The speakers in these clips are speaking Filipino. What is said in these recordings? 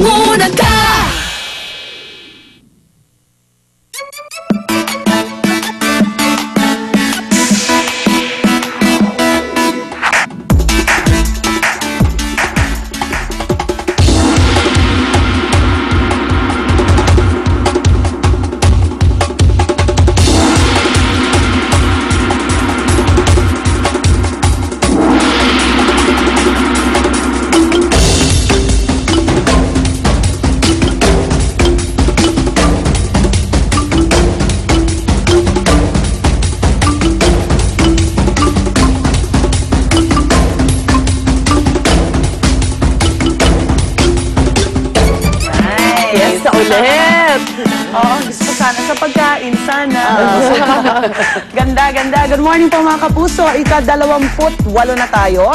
Muna ka! Ulit! Oo, gusto ko sana sa pagkain, sana. Ganda, ganda. Good morning po mga kapuso. Ika-28 na tayo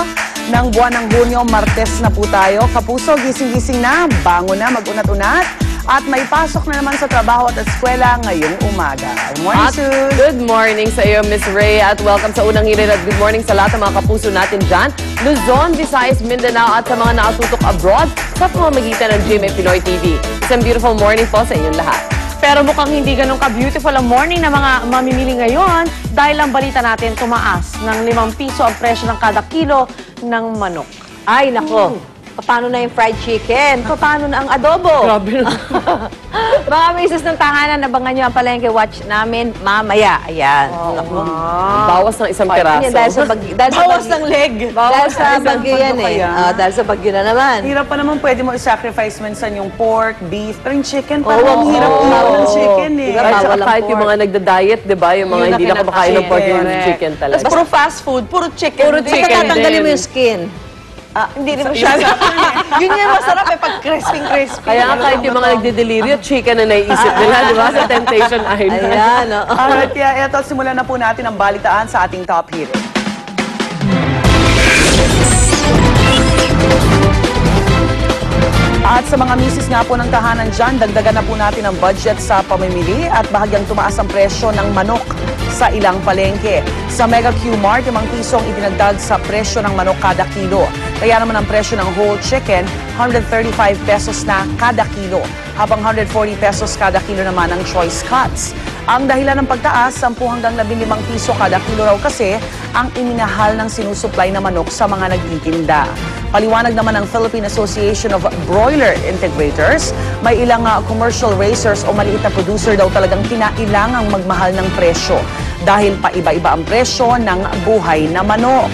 ng buwan ng Hunyo. Martes na po tayo. Kapuso, gising-gising na, bangon na, mag-unat-unat. At may pasok na naman sa trabaho at eskwela ngayong umaga. Good morning, Sue. Good morning sa iyo, Miss Ray. At welcome sa unang hirit at good morning sa lahat ng mga kapuso natin dyan. Luzon, Visayas, Mindanao at sa mga nakatutok abroad sa pamamagitan ng GMA Pinoy TV. Isang beautiful morning po sa inyong lahat. Pero mukhang hindi ganun ka-beautiful ang morning ng mga mamimili ngayon dahil ang balita natin tumaas ng 5 piso ang presyo ng kada kilo ng manok. Ay, nako. Paano na yung fried chicken? Paano na ang adobo? Grabe na. Mga misis ng tahanan, nabangan nyo ang palengke watch namin mamaya. Ayan. Naku. Bawas ng isang piraso. Dahil sa Bawas ng leg. Dahil sa bagyo yan eh. Dahil sa bagyo na naman. Hirap pa naman, pwede mo i-sacrifice minsan yung pork, beef, pero yung chicken, Oo, parang hirap oo, bawal ng oo. chicken eh. Diba, At saka bawal ang kahit yung pork. mga nagda-diet, di ba? Yung mga Yun hindi na na kumakain ng pork, yung Correct. chicken talaga. Tapos puro fast food, puro chicken. Puro din. chicken Tatanggalin mo din. yung skin. Hindi rin masyado. Yun yung masarap eh, pag crispy-crispy. Kaya kahit yung mga nagde-delirio, chicken na naiisip nila, di ba? Sa Temptation Island. Ayan, oo. Alright, kaya ito, simulan na po natin ang balitaan sa ating top hero. At sa mga misis nga po ng tahanan dyan, dagdagan na po natin ang budget sa pamimili at bahagyang tumaas ang presyo ng manok sa ilang palengke. Sa Mega Q-Mart, 5 pisong idinagdag sa presyo ng manok kada kilo. Kaya naman ang presyo ng whole chicken, 135 pesos na kada kilo, habang 140 pesos kada kilo naman ang choice cuts. Ang dahilan ng pagtaas, 10 hanggang 15 piso kada kilo raw kasi ang iminahal ng sinusupply na manok sa mga nagtitinda. Paliwanag naman ng Philippine Association of Broiler Integrators, may ilang commercial raisers o maliit na producer daw talagang kinailangang magmahal ng presyo dahil paiba-iba ang presyo ng buhay na manok.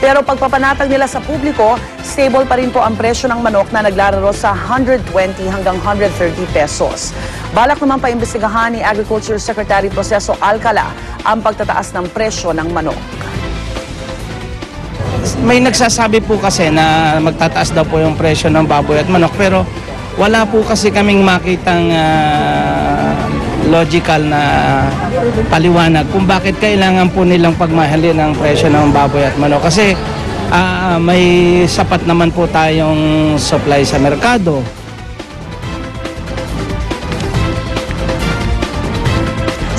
Pero pagpapanatag nila sa publiko, stable pa rin po ang presyo ng manok na naglalaro sa 120 hanggang 130 pesos. Balak naman paimbestigahan ni Agriculture Secretary Proceso Alcala ang pagtataas ng presyo ng manok. May nagsasabi po kasi na magtataas daw po yung presyo ng baboy at manok pero wala po kasi kaming makitang logical na paliwanag kung bakit kailangan po nilang pagmahalin ang presyo ng baboy at manok kasi may sapat naman po tayong supply sa merkado.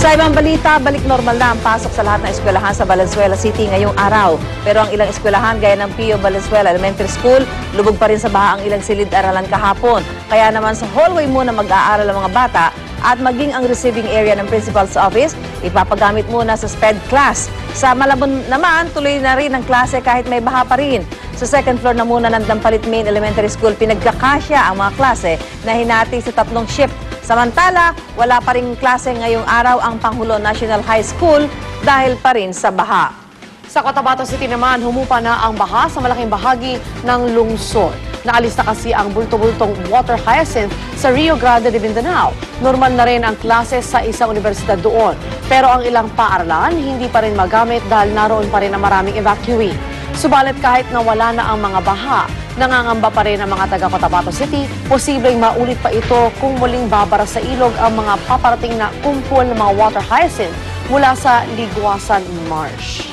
Sa ibang balita, balik normal na ang pasok sa lahat ng eskwelahan sa Valenzuela City ngayong araw. Pero ang ilang eskwelahan gaya ng Pio Valenzuela Elementary School, lubog pa rin sa baha ang ilang silid-aralan kahapon. Kaya naman sa hallway muna mag-aaral ang mga bata at maging ang receiving area ng principal's office, ipapagamit muna sa SPED class. Sa Malabon naman, tuloy na rin ang klase kahit may baha pa rin. Sa second floor na muna ng Dampalit Main Elementary School, pinagkakasya ang mga klase na hinati sa 3 shift. Samantala, wala pa rin klase ngayong araw ang Pangulo National High School dahil pa rin sa baha. Sa Cotabato City naman, humupa na ang baha sa malaking bahagi ng lungsod. Naalis na kasi ang bulto-bultong water hyacinth sa Rio Grande de Mindanao. Normal na rin ang klase sa isang universidad doon. Pero ang ilang paaralan hindi pa rin magamit dahil naroon pa rin ang maraming evacuee. Subalit kahit na wala na ang mga baha, nangangamba pa rin ang mga taga Cotabato City, posibleng maulit pa ito kung muling babara sa ilog ang mga paparating na kumpol ng mga water hyacinth mula sa Liguasan Marsh.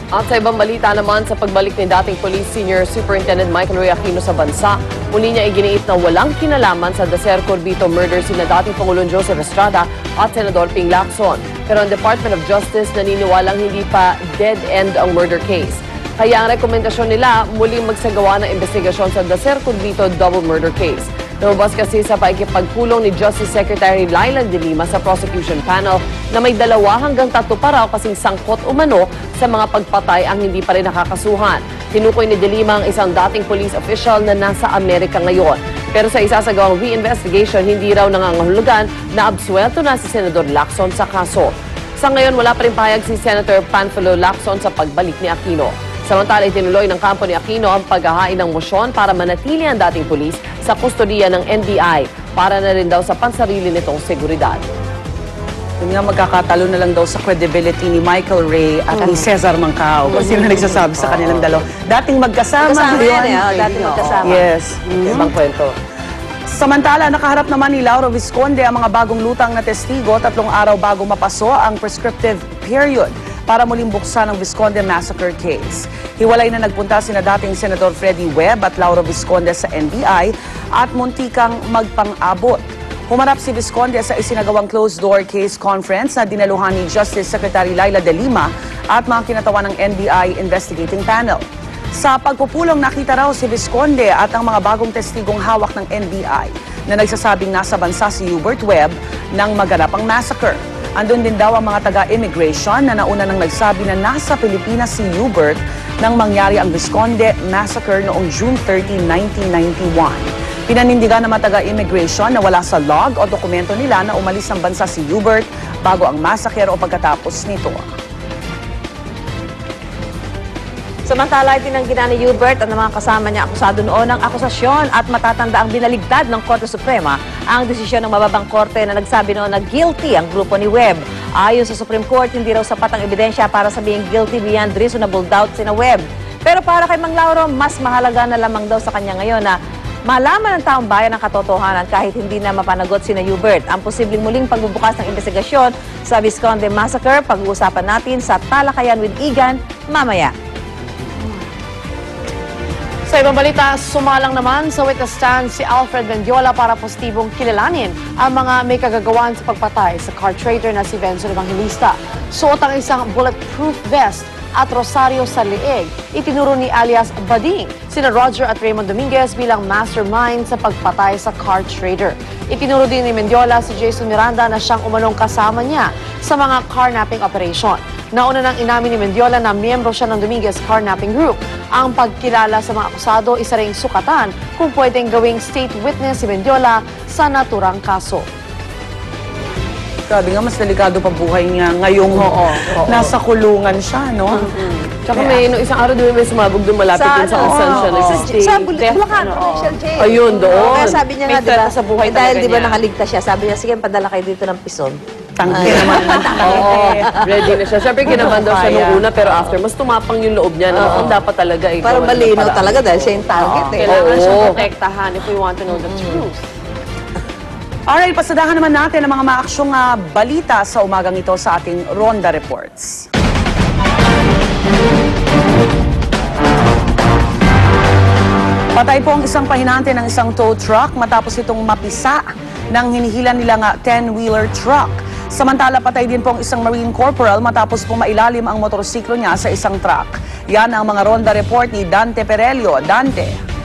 At sa ibang balita naman, sa pagbalik ni dating Police Senior Superintendent Michael Roy Aquino sa bansa, muli niya iginiit na walang kinalaman sa Dacer Corbito murder sina dating Pangulong Joseph Estrada at Senador Ping Lacson. Pero ang Department of Justice naniniwalang hindi pa dead-end ang murder case. Kaya ang rekomendasyon nila muling magsagawa ng investigasyon sa Dacer Curbito double murder case. Lumabas kasi sa pakikipagpulong ni Justice Secretary Laila De Lima sa prosecution panel na may 2 hanggang 3 pa raw kasing sangkot umano sa mga pagpatay ang hindi pa rin nakakasuhan. Tinukoy ni De Lima ang isang dating police official na nasa Amerika ngayon. Pero sa isasagawang re-investigation, hindi raw nangangahulugan na absuelto na si Senador Lacson sa kaso. Sa ngayon, wala pa rin pahayag si Senator Panfilo Lacson sa pagbalik ni Aquino. Samantala, itinuloy ng kampo ni Aquino ang paghahain ng mosyon para manatili ang dating pulis sa kustodiya ng NBI para na rin daw sa pansarili nitong seguridad. Yun nga, magkakatalo na lang daw sa credibility ni Michael Ray at ni Cesar Mancao. Kung sino nagsasabi sa kanilang dalawa. Dating magkasama. Kasama yun. yan eh. Dating magkasama. Yes. Ibang kwento. Samantala, nakaharap naman ni Lauro Visconde ang mga bagong lutang na testigo 3 araw bago mapaso ang prescriptive period para muling buksan ang Visconde Massacre case. Hiwalay na nagpunta sina dating Senador Freddy Webb at Lauro Visconde sa NBI at muntikang magpang-abot. Humarap si Visconde sa isinagawang closed-door case conference na dinaluhan ni Justice Secretary Laila De Lima at mga kinatawan ng NBI investigating panel. Sa pagpupulong, nakita raw si Visconde at ang mga bagong testigong hawak ng NBI na nagsasabing nasa bansa si Hubert Webb nang maganap ang massacre. Andun din daw ang mga taga-immigration na nauna nang nagsabi na nasa Pilipinas si Hubert nang mangyari ang Visconde Massacre noong June 30, 1991. Pinanindigan ng mga taga-immigration na wala sa log o dokumento nila na umalis ng bansa si Hubert bago ang massacre o pagkatapos nito. Samantala, itinanggi na ni Hubert at ng mga kasama niya akusado noon ng akusasyon at matatanda ang binaligtad ng Korte Suprema ang desisyon ng mababang korte na nagsabi noon na guilty ang grupo ni Webb. Ayon sa Supreme Court, hindi raw sapat ang ebidensya para sabihing guilty beyond reasonable doubt sina Webb. Pero para kay Mang Lauro, mas mahalaga na lamang daw sa kanya ngayon na malaman ng taong bayan ang katotohanan kahit hindi na mapanagot sina Hubert. Ang posibleng muling pagbubukas ng investigasyon sa Visconde Massacre, pag-uusapan natin sa Talakayan with Igan mamaya. Sa ibang balita, sumalang naman sa witness stand si Alfred Mendiola para positibong kilalanin ang mga may kagagawan sa pagpatay sa car trader na si Benson Evangelista. Suot ang isang bulletproof vest at rosaryo sa leeg. Itinuro ni alias Bading sina Roger at Raymond Dominguez bilang mastermind sa pagpatay sa car trader. Itinuro din ni Mendiola si Jason Miranda na siyang umanong kasama niya sa mga carnapping operation. Nauna nang inamin ni Mendiola na miyembro siya ng Dominguez Carnapping Group. Ang pagkilala sa mga akusado, isa ring sukatan kung pwedeng gawing state witness si Mendiola sa naturang kaso. Grabe nga, mas delikado pa buhay niya ngayong nasa kulungan siya, no? Tsaka may nung isang araw doon may sumabog doon malapit dun sa kung saan siya nag-stay. Sa Bulacan, Provincial Jail. Ayun, doon. Kaya sabi niya nga, May threat sa buhay dahil talaga di ba niya. nakaligtas siya, sabi niya, sige, padala kayo dito ng pison. Tangke naman. Oo, ready na siya. Siyempre, kinabahan daw siya nung Kaya. una, pero after, mas tumapang yung loob niya. Na mukhang dapat talaga ikaw. Parang malinaw talaga dahil siya yung target eh. Kailangan siyang protektahan if we want to know the truth. Alright, pasadahan naman natin ang mga maaksyong balita sa umagang ito sa ating Ronda Reports. Patay po ang isang pahinante ng isang tow truck matapos itong mapisa ng hinihilan nilang 10-wheeler truck. Samantala, patay din po ang isang Marine Corporal matapos pong mailalim ang motorsiklo niya sa isang truck. Yan ang mga Ronda Report ni Dante Perelio. Dante.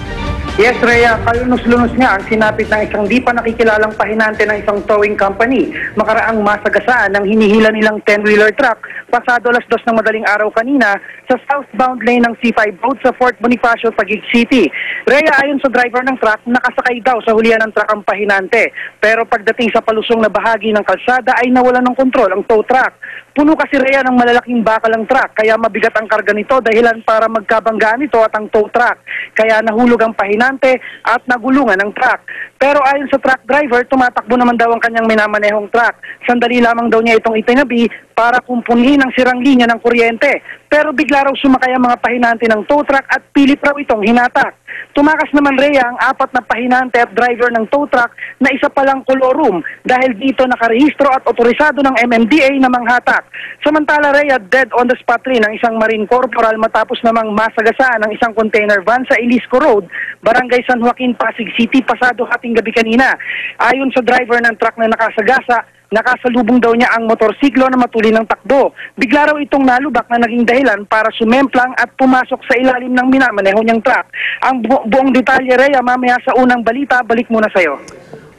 Yes, Rhea, kalunos-lunos nga ang sinapit ng isang di pa nakikilalang pahinante ng isang towing company. Makaraang masagasaan ng hinihila nilang 10-wheeler truck pasado alas 2 ng madaling araw kanina sa southbound lane ng C5 Road sa Fort Bonifacio, Taguig City. Rhea, ayon sa driver ng truck, nakasakay daw sa hulihan ng truck ang pahinante. Pero pagdating sa palusong na bahagi ng kalsada ay nawalan ng kontrol ang tow truck. Puno kasi Rhea ng malalaking bakal ang truck, kaya mabigat ang karga nito dahilan para magkabanggaan ito at ang tow truck. Kaya nahulog ang pahinante at nagulungan ang truck. Pero ayon sa truck driver, tumatakbo naman daw ang kanyang minamanehong truck. Sandali lamang daw niya itong itinabi para kumpunihin ang sirang linya ng kuryente. Pero bigla raw sumakay ang mga pahinante ng tow truck at pilit raw itong hinatak. Tumakas naman Rhea ang 4 na pahinante at driver ng tow truck na isa palang kolorum dahil dito nakarehistro at otorisado ng MMDA na manghatak. Samantala Rhea, dead on the spot rin ang isang Marine Corporal matapos namang masagasaan ng isang container van sa Ilisco Road, Barangay San Joaquin, Pasig City, pasado hating gabi kanina. Ayon sa driver ng truck na nakasagasa, Nakasalubong daw niya ang motorsiklo na matuloy ng takbo. Bigla raw itong nalubak na naging dahilan para sumemplang at pumasok sa ilalim ng minamaneho niyang truck. Ang buong detalye, Rhea, mamaya sa unang balita. Balik muna sa'yo.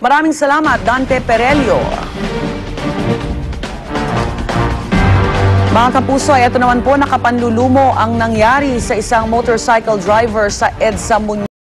Maraming salamat, Dante Perelio. Mga kapuso, ito naman po nakapanlulumo ang nangyari sa isang motorcycle driver sa EDSA Muñoz.